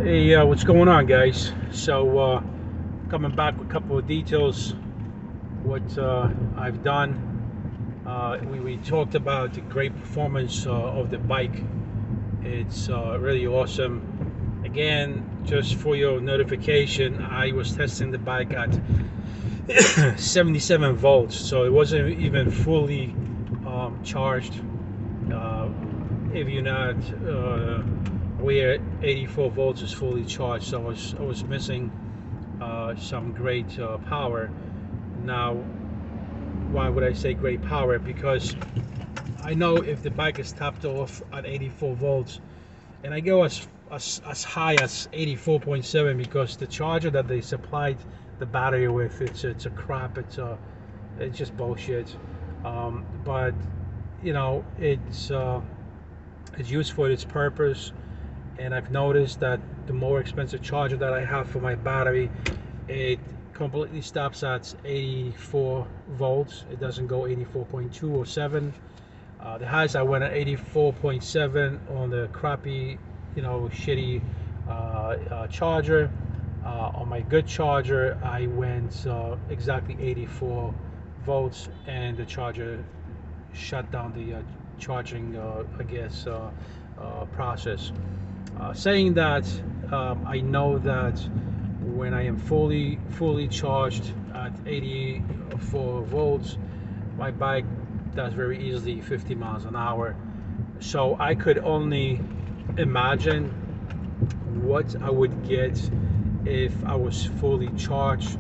Hey, what's going on, guys? So, coming back with a couple of details, what I've done. We talked about the great performance of the bike. It's really awesome. Again, just for your notification, I was testing the bike at 77 volts, so it wasn't even fully charged. Uh, if you're not where 84 volts is fully charged, so I was missing some great power. Now, why would I say great power? Because I know if the bike is topped off at 84 volts, and I go as high as 84.7, because the charger that they supplied the battery with, it's a crap. It's just bullshit. But it's used for its purpose, and I've noticed that the more expensive charger that I have for my battery, it completely stops at 84 volts. It doesn't go 84.2 or 7. The highest I went at 84.7 on the crappy, shitty charger. On my good charger, I went exactly 84 volts, and the charger shut down the charging, process. Saying that, I know that when I am fully charged at 84 volts, my bike does very easily 50 miles an hour. So I could only imagine what I would get if I was fully charged.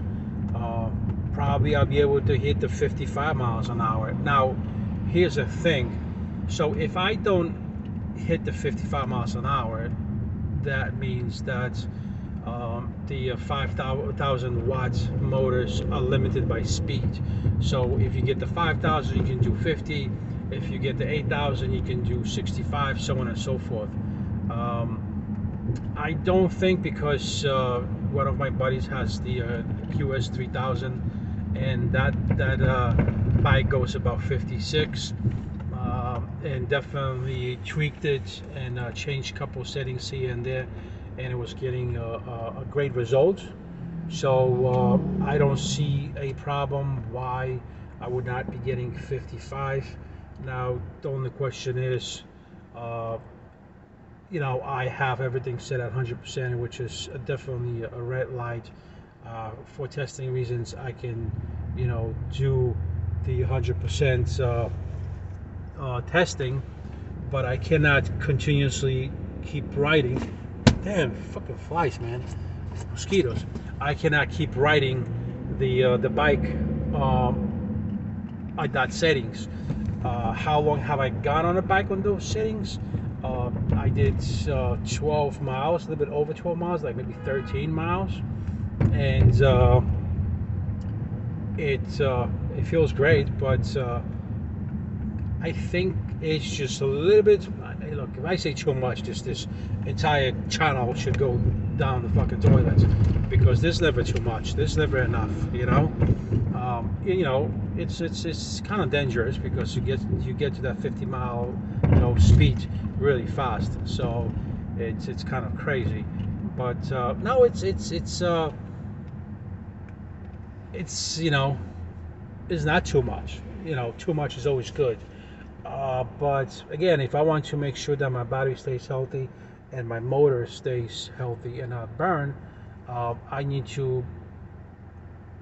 Uh, Probably I'll be able to hit the 55 miles an hour. Now, here's the thing. So if I don't hit the 55 miles an hour, that means that the 5,000 watts motors are limited by speed. So if you get the 5,000, you can do 50. If you get the 8,000, you can do 65, so on and so forth. I don't think, because one of my buddies has the QS 3000, and that bike goes about 56. And definitely tweaked it and changed a couple settings here and there, and it was getting a great result. So I don't see a problem why I would not be getting 55. Now, the only question is, uh, I have everything set at 100%, which is definitely a red light. For testing reasons, I can, do the 100% testing, but I cannot continuously keep riding. Damn, fucking flies, man. Mosquitoes. I cannot keep riding the bike at that settings. How long have I gone on a bike on those settings? I did 12 miles, a little bit over 12 miles, like maybe 13 miles, and it feels great, but I think it's just a little bit. Hey, look, if I say too much, this entire channel should go down the fucking toilet, because there's never too much. There's never enough. It's kind of dangerous, because you get to that 50 mile speed really fast. So it's kind of crazy. But no, it's not too much. Too much is always good. But again, if I want to make sure that my battery stays healthy and my motor stays healthy and not burn, I need to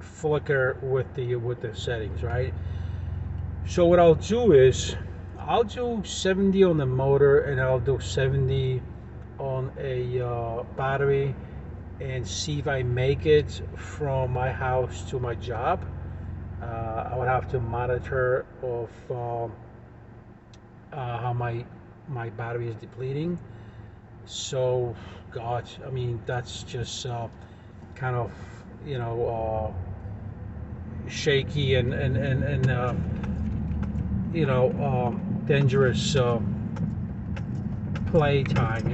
flicker with the settings, right? So what I'll do is I'll do 70 on the motor, and I'll do 70 on a battery, and see if I make it from my house to my job. I would have to monitor of how my battery is depleting. So, God, I mean, that's just kind of shaky and dangerous play time.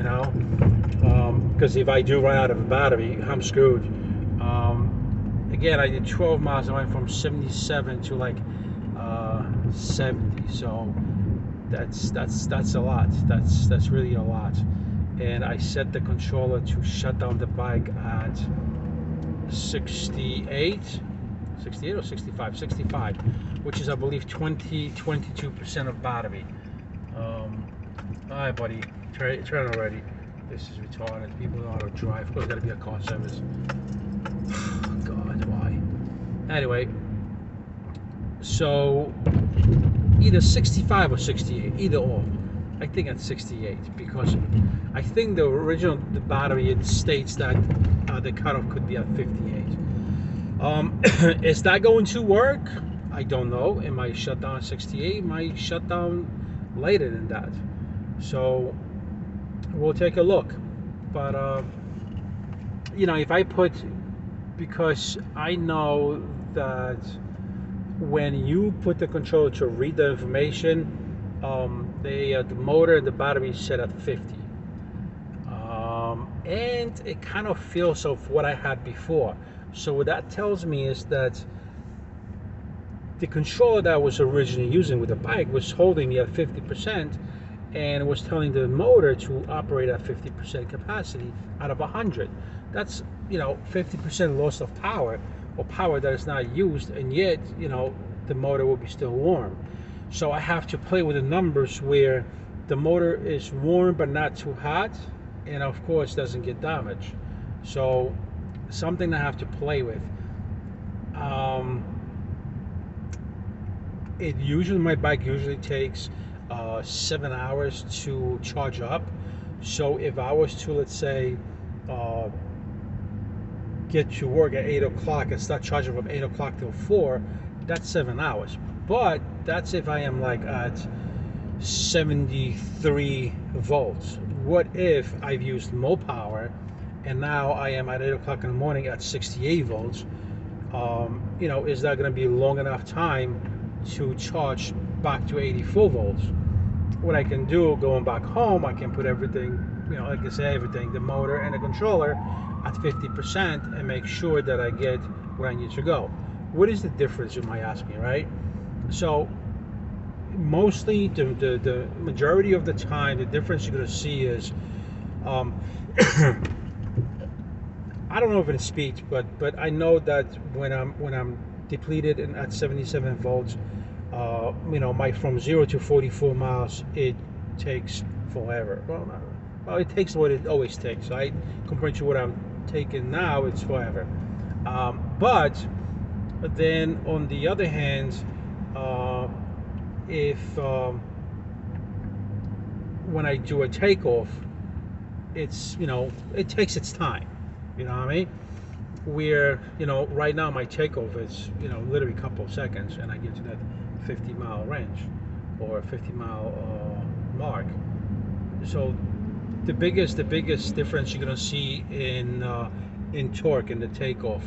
Because if I do run out of a battery, I'm screwed. Again, I did 12 miles. I went from 77 to like 70. So that's a lot. That's really a lot. and I set the controller to shut down the bike at 68 or 65, which is, I believe, 22% of battery. All right, buddy, turn already. This is retarded. People know how to drive. Of course, got to be a car service. God, why? Anyway, so either 65 or 68, either or. I think at 68, because I think the battery, it states that the cutoff could be at 58. Is that going to work? I don't know. It might shut down at 68. It might shut down later than that. So we'll take a look. But if I put, because I know that when you put the controller to read the information, the motor and the battery is set at 50, and it kind of feels of what I had before. So what that tells me is that the controller that I was originally using with the bike was holding me at 50%, and was telling the motor to operate at 50% capacity out of 100. That's 50% loss of power, or power that is not used, and yet the motor will be still warm. So I have to play with the numbers where the motor is warm but not too hot, and of course doesn't get damaged. So something I have to play with. My bike usually takes 7 hours to charge up. So if I was to, let's say, get to work at 8 o'clock and start charging from 8 o'clock till 4, that's 7 hours. But that's if I am like at 73 volts. What if I've used more power and now I am at 8 o'clock in the morning at 68 volts? Is that going to be long enough time to charge back to 84 volts? What I can do, going back home, I can put everything, like I say, everything, the motor and the controller at 50%, and make sure that I get where I need to go. What is the difference, you might ask me, right? So mostly the majority of the time, the difference you're going to see is I don't know if it's speed, but I know that when I'm depleted and at 77 volts, my from 0 to 44 miles, it takes forever. Well, it takes what it always takes, right? Compared to what I'm taking now, it's forever. But then on the other hand, if when I do a takeoff, it's it takes its time. You know what I mean? Where right now my takeoff is literally a couple of seconds, and I get to that 50-mile range or 50-mile mark. So the biggest difference you're gonna see in torque in the takeoff.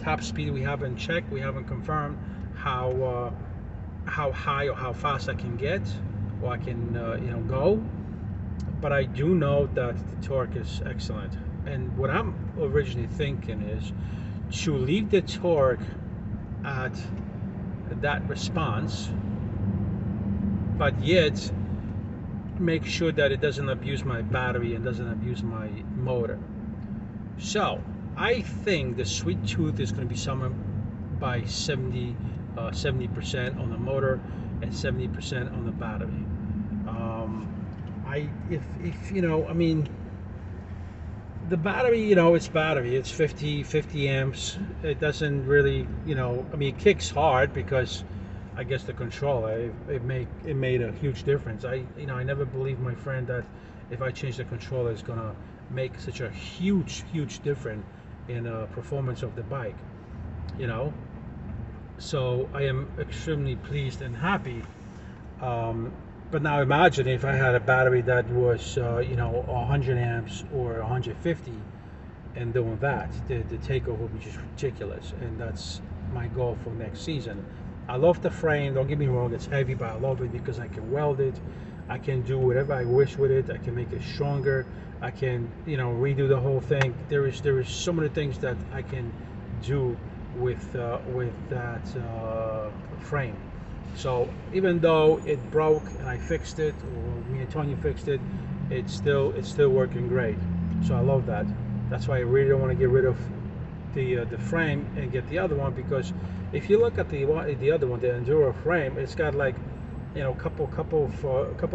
Top speed we haven't checked, we haven't confirmed how high or how fast I can get, or I can go, but I do know that the torque is excellent. And what I'm originally thinking is to leave the torque at that response, but yet make sure that it doesn't abuse my battery and doesn't abuse my motor. So I think the sweet tooth is going to be somewhere by 70% on the motor and 70% on the battery. The battery, it's battery. It's 50 amps. It doesn't really, it kicks hard because I guess the controller, it made a huge difference. I never believed, my friend, that if I change the controller, it's gonna make such a huge difference in performance of the bike. So I am extremely pleased and happy. But now imagine if I had a battery that was 100 amps or 150, and doing that, the takeoff would be just ridiculous. And that's my goal for next season. I love the frame, don't get me wrong, it's heavy, but I love it because I can weld it, I can do whatever I wish with it, I can make it stronger, I can redo the whole thing. There is so many things that I can do with that frame. So even though it broke and I fixed it, or me and Tony fixed it, it's still working great. So I love that. That's why I really don't want to get rid of the frame and get the other one, because if you look at the other one, the Enduro frame, it's got like, couple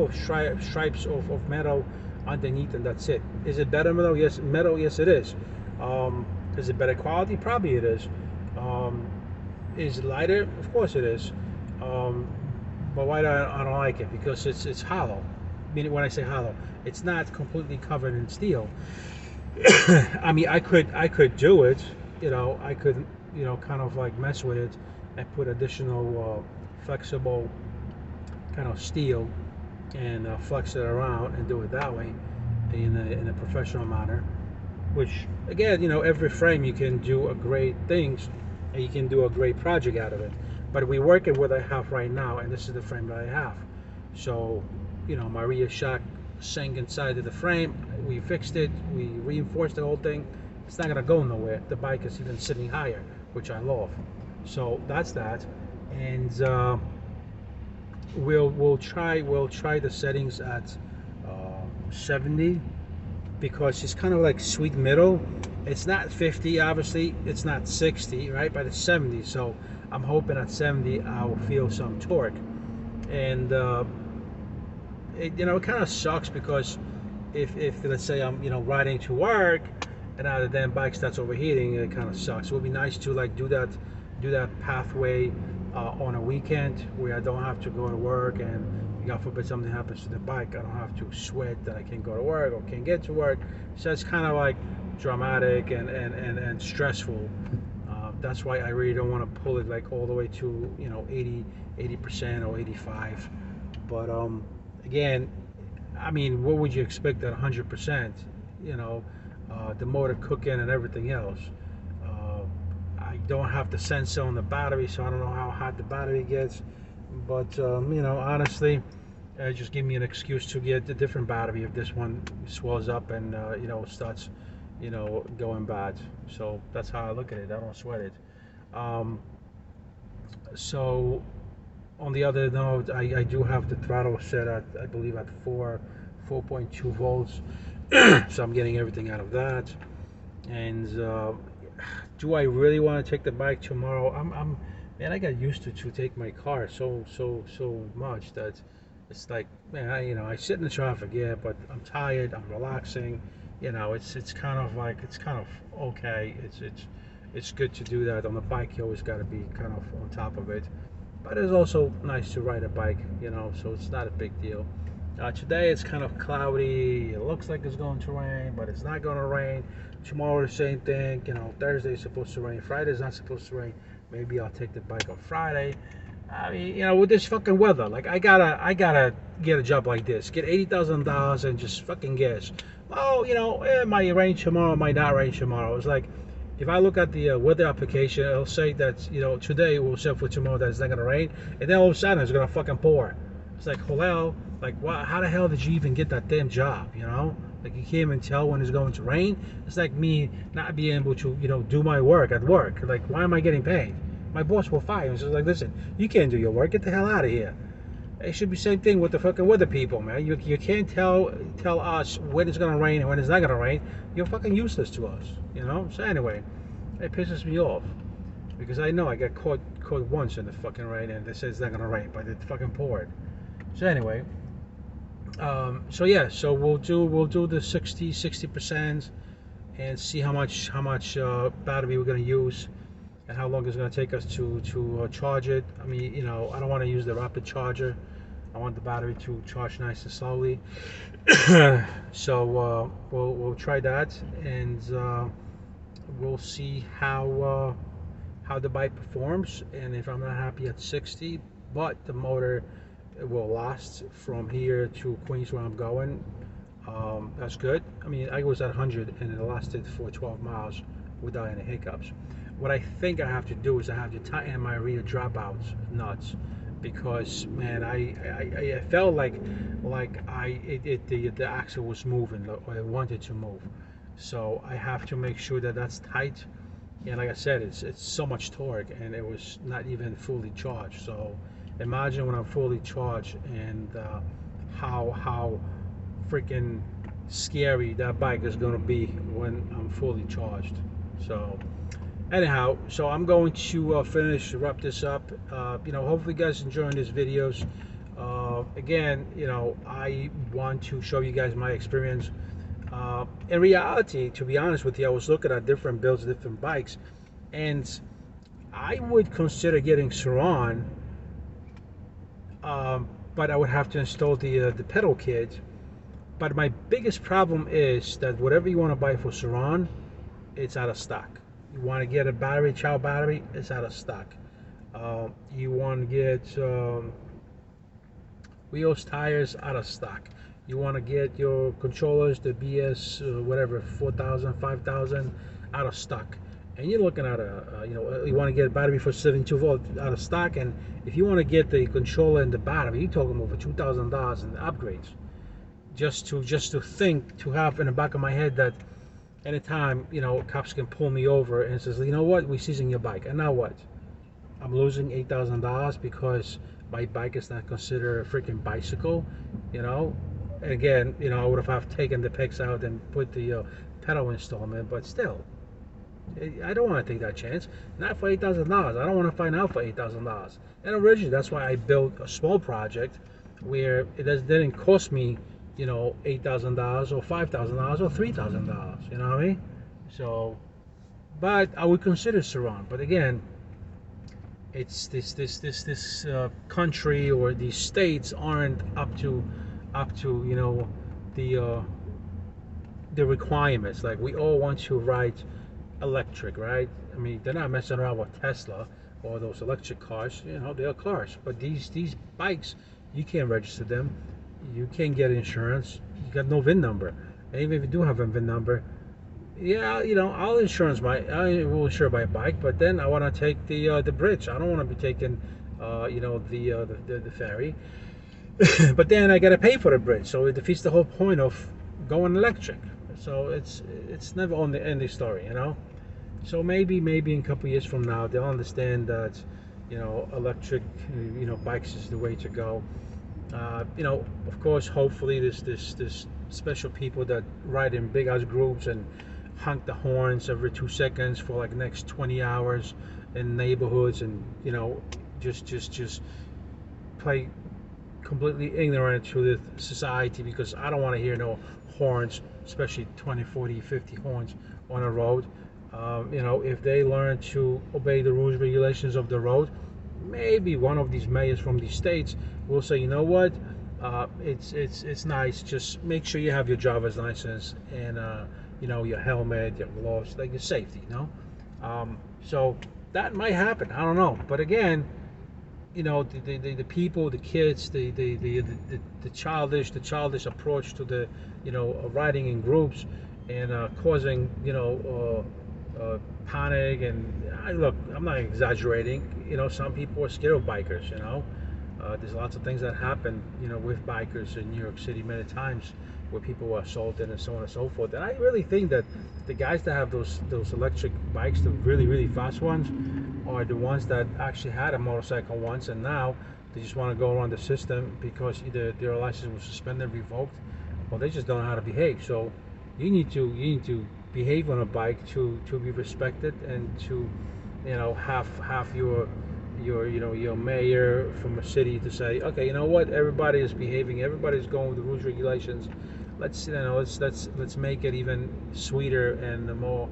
of stripes of metal underneath, and that's it. Is it better metal? Yes, metal. Yes, it is. Is it better quality? Probably it is. Um, is it lighter? Of course it is. Um, but why do I don't like it? Because it's hollow. Meaning, when I say hollow, it's not completely covered in steel. I mean, I could do it. I could, kind of like mess with it and put additional flexible kind of steel and flex it around and do it that way in a professional manner. Which, again, every frame you can do a great things, and you can do a great project out of it. But we work at what I have right now, and this is the frame that I have. So, my rear shock sank inside of the frame. We fixed it. We reinforced the whole thing. It's not gonna go nowhere. The bike is even sitting higher, which I love. So that's that. And we'll try the settings at 70, because it's kind of like sweet middle. It's not 50, obviously. It's not 60, right? But it's 70. So I'm hoping at 70 I'll feel some torque. And it kind of sucks, because if let's say I'm riding to work and now the damn bike starts overheating, it kind of sucks. It would be nice to like do that pathway on a weekend where I don't have to go to work, and God forbid something happens to the bike, I don't have to sweat that I can't go to work or can't get to work. So it's kind of like dramatic and stressful. That's why I really don't want to pull it like all the way to 80% or 85. But again, I mean, what would you expect at 100%? The motor cooking and everything else. I don't have the sensor on the battery, so I don't know how hot the battery gets. But honestly, just give me an excuse to get a different battery if this one swells up and starts going bad. So that's how I look at it. I don't sweat it. Um, so on the other note, I do have the throttle set at, I believe, at 4.2 volts. So I'm getting everything out of that. And do I really want to take the bike tomorrow? Man, I got used to take my car so much that it's like, man, I sit in the traffic, yeah, but I'm tired, I'm relaxing. It's kind of like, it's kind of okay. It's good to do that. On the bike, you always got to be kind of on top of it. But it's also nice to ride a bike, so it's not a big deal. Today it's kind of cloudy. It looks like it's going to rain, but it's not going to rain. Tomorrow the same thing. Thursday's supposed to rain. Friday's not supposed to rain. Maybe I'll take the bike on Friday. I mean, with this fucking weather, like I gotta get a job like this. Get $80,000 and just fucking guess. Oh, it might rain tomorrow, it might not rain tomorrow. It's like, if I look at the weather application, it'll say that today will say for tomorrow that it's not gonna rain, and then all of a sudden it's gonna fucking pour. It's like, hello, like, what? How the hell did you even get that damn job? Like, you can't even tell when it's going to rain. It's like me not being able to do my work at work. Like, why am I getting paid? My boss will fire me. So it's like, listen, you can't do your work. Get the hell out of here. It should be the same thing with the fucking weather people, man. You can't tell us when it's gonna rain and when it's not gonna rain. You're fucking useless to us, So anyway, it pisses me off, because I know I got caught once in the fucking rain, and they said it's not gonna rain, but it fucking poured. So anyway, so yeah, so we'll do the 60% and see how much battery we're gonna use, and how long it's gonna take us to charge it. I mean, I don't want to use the rapid charger. I want the battery to charge nice and slowly. So we'll try that, and we'll see how the bike performs. And if I'm not happy at 60, but the motor will last from here to Queens where I'm going, that's good. I mean, I was at 100 and it lasted for 12 miles without any hiccups. What I think I have to do is I have to tighten my rear dropouts nuts, because man, I felt like the axle was moving, or it wanted to move. So I have to make sure that that's tight. And like I said, it's so much torque, and it was not even fully charged. So imagine when I'm fully charged, and how freaking scary that bike is going to be when I'm fully charged. So anyhow, so I'm going to wrap this up. Hopefully you guys enjoying these videos. Again, I want to show you guys my experience. In reality, to be honest with you, I was looking at different builds, different bikes, and I would consider getting Sur-Ron, but I would have to install the pedal kit. But my biggest problem is that whatever you want to buy for Sur-Ron, it's out of stock. You want to get a battery, chow battery, it's out of stock. You want to get wheels, tires, out of stock. You want to get your controllers, the BS, whatever, 4,000, 5,000, out of stock. And you're looking at you want to get a battery for 72 volt, out of stock. And if you want to get the controller and the battery, you're talking over $2,000 in upgrades. Just to think, to have in the back of my head that anytime, cops can pull me over and says, you know what, we're seizing your bike. And now what? I'm losing $8,000 because my bike is not considered a freaking bicycle, And again, I would have taken the pegs out and put the pedal installment, but still, I don't want to take that chance. Not for $8,000. I don't want to find out for $8,000. And originally, that's why I built a small project where it didn't cost me, $8,000 or $5,000 or $3,000. You know what I mean? So, but I would consider Sur-Ron. But again, it's this country or these states aren't up to the requirements. Like, we all want to ride electric, right? I mean, they're not messing around with Tesla or those electric cars. They are cars. But these bikes, you can't register them. You can't get insurance. You got no VIN number. And even if you do have a VIN number, yeah, I'll insure my bike, but then I want to take the bridge. I don't want to be taking, the ferry. But then I got to pay for the bridge, so it defeats the whole point of going electric. So it's never on the ending story, So maybe in a couple years from now, they'll understand that, electric, bikes is the way to go. Of course, hopefully this special people that ride in big ass groups and honk the horns every 2 seconds for like the next 20 hours in neighborhoods, and just play completely ignorant to the society, because I don't want to hear no horns, especially 20, 40, 50 horns on a road. If they learn to obey the rules, regulations of the road, maybe one of these mayors from these states will say, you know what, it's nice, just make sure you have your driver's license and your helmet, your gloves, like your safety, so that might happen. I don't know, but again, the people, the kids, the childish approach to the riding in groups and causing panic. And look, I'm not exaggerating. Some people are scared of bikers. There's lots of things that happen with bikers in New York City many times, where people were assaulted and so on and so forth. And I really think that the guys that have those electric bikes, the really, really fast ones, are the ones that actually had a motorcycle once, and now they just want to go around the system because either their license was suspended, revoked, or they just don't know how to behave. So you need to behave on a bike to be respected, and to have your mayor from a city to say, okay, what, everybody is behaving, everybody's going with the rules, regulations. Let's make it even sweeter and more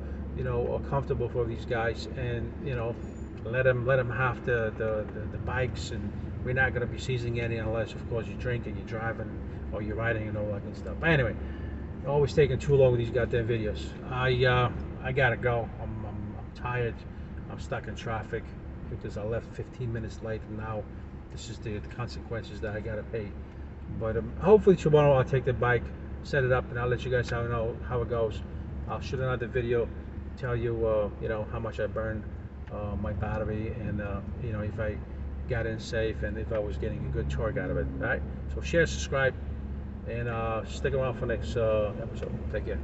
comfortable for these guys, and let them have the bikes, and we're not going to be seizing any unless, of course, you're drinking, you're driving, or you're riding and all that good stuff. But anyway, always taking too long with these goddamn videos. I gotta go. I'm tired. I'm stuck in traffic because I left 15 minutes late, and now this is the consequences that I gotta pay. But hopefully tomorrow I'll take the bike, set it up, and I'll let you guys know how it goes. I'll shoot another video, tell you how much I burned my battery, and if I got in safe, and if I was getting a good torque out of it. All right, so share, subscribe, and stick around for next episode. Take care.